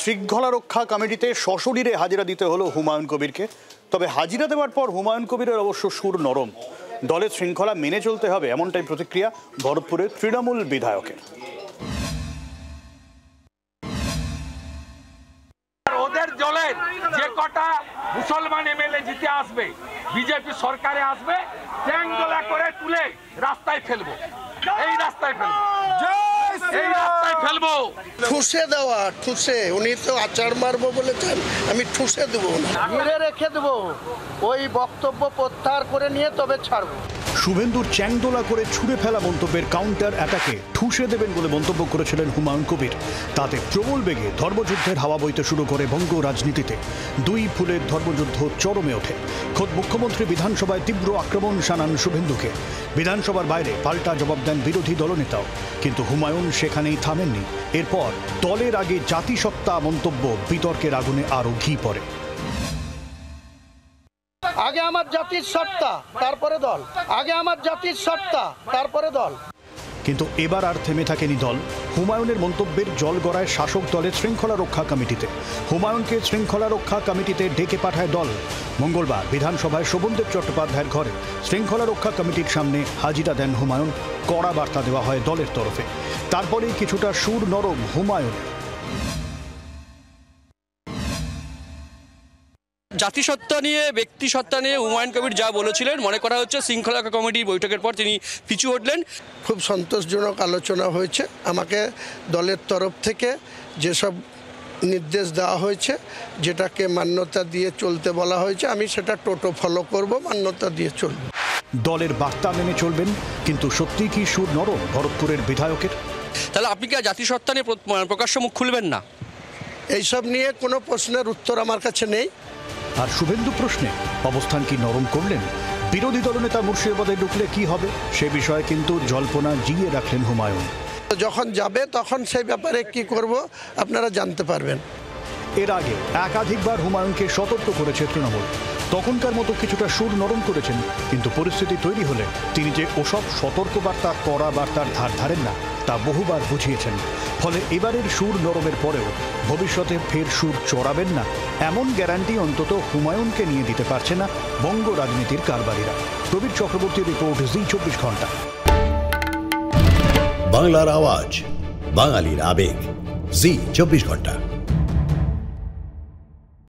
শৃঙ্খলা রক্ষা কমিটিতে সশরীরে হাজিরা দিতে হলো হুমায়ুন কবিরকে। তবে হাজিরা দেওয়ার পর হুমায়ুন কবিরের অবশ্য সুর নরম। দলের শৃঙ্খলা মেনে চলতে হবে এমনটাই প্রতিক্রিয়া ভরতপুরের তৃণমূল বিধায়কের। ওদের দলের যে কটা মুসলমান এমএলএ জিতে আসবে, বিজেপি সরকারে আসবে, ট্যাং দোলা করে তুলে রাস্তায় ফেলবো, এই রাস্তায় ফেলবো, এই রাস্তায় ফেলবো। ঠুসে দেওয়া, ঠুসে। উনি তো আচার মারবো বলেছেন, আমি ঠুসে দেবো না, ঘিরে রেখে দেবো। ওই বক্তব্য প্রত্যাহার করে নিয়ে তবে ছাড়বো। শুভেন্দুর চ্যাংদোলা করে ছুঁড়ে ফেলা মন্তব্যের কাউন্টার অ্যাটাকে ঠুসে দেবেন বলে মন্তব্য করেছিলেন হুমায়ুন কবির। তাতে প্রবল বেগে ধর্মযুদ্ধের হাওয়া বইতে শুরু করে বঙ্গ রাজনীতিতে। দুই ফুলের ধর্মযুদ্ধ চরমে ওঠে। খোদ মুখ্যমন্ত্রী বিধানসভায় তীব্র আক্রমণ শানান শুভেন্দুকে। বিধানসভার বাইরে পাল্টা জবাব দেন বিরোধী দলনেতাও, কিন্তু হুমায়ুন সেখানেই থামেননি। এরপর দলের আগে জাতিসত্তা মন্তব্য বিতর্কের আগুনে আরও ঘি পড়ে। আগে আমার জাতির সত্তা, তারপরে দল। আগে আমার জাতির সত্তা, তারপরে দল। কিন্তু এবার আর থেমে থাকেনি দল। হুমায়ুনের মন্তব্যের জল গড়ায় শাসক দলের শৃঙ্খলা রক্ষা কমিটিতে। হুমায়ুনকে শৃঙ্খলা রক্ষা কমিটিতে ডেকে পাঠায় দল। মঙ্গলবার বিধানসভায় শোভনদেব চট্টোপাধ্যায়ের ঘরে শৃঙ্খলা রক্ষা কমিটির সামনে হাজিরা দেন হুমায়ুন। কড়া বার্তা দেওয়া হয় দলের তরফে। তারপরেই কিছুটা সুর নরম হুমায়ুন। জাতিসত্তা নিয়ে, ব্যক্তিসত্তা নিয়ে হুমায়ুন কবির যা বলেছিলেন, মনে করা হচ্ছে শৃঙ্খলা কমিটির বৈঠকের পর তিনি পিছু হটলেন। খুব সন্তোষজনক আলোচনা হয়েছে। আমাকে দলের তরফ থেকে যেসব নির্দেশ দেওয়া হয়েছে, যেটাকে মান্যতা দিয়ে চলতে বলা হয়েছে, আমি সেটা টোটো ফলো করব, মান্যতা দিয়ে চলব। দলের বার্তা মেনে চলবেন, কিন্তু সত্যি কি সুর নরম ভরতপুরের বিধায়কের? তাহলে আপনি কি জাতিসত্তা নিয়ে প্রকাশ্য মুখ খুলবেন না? এইসব নিয়ে কোনো প্রশ্নের উত্তর আমার কাছে নেই। আর শুভেন্দু প্রশ্নে অবস্থান কি নরম করলেন? বিরোধী দলনেতা মুর্শিদাবাদে ঢুকলে কি হবে সে বিষয়ে কিন্তু জল্পনা জিয়ে রাখলেন হুমায়ুন। যখন যাবে তখন সেই ব্যাপারে কি করব আপনারা জানতে পারবেন। এর আগে একাধিকবার হুমায়ুনকে সতর্ক করেছে তৃণমূল। তখনকার মতো কিছুটা সুর নরম করেছেন, কিন্তু পরিস্থিতি তৈরি হলে তিনি যে ওসব সতর্কবার্তা, কড়া বার্তার ধার ধারেন না তা বহুবার বুঝিয়েছেন। ফলে এবারের সুর নরমের পরেও ভবিষ্যতে ফের সুর চড়াবেন না এমন গ্যারান্টি অন্তত হুমায়ুনকে নিয়ে দিতে পারছে না বঙ্গ রাজনীতির কারবারিরা। প্রবীর চক্রবর্তীর রিপোর্ট, জি 24 ঘন্টা। বাংলার আওয়াজ, বাঙালির আবেগ, জি 24 ঘন্টা।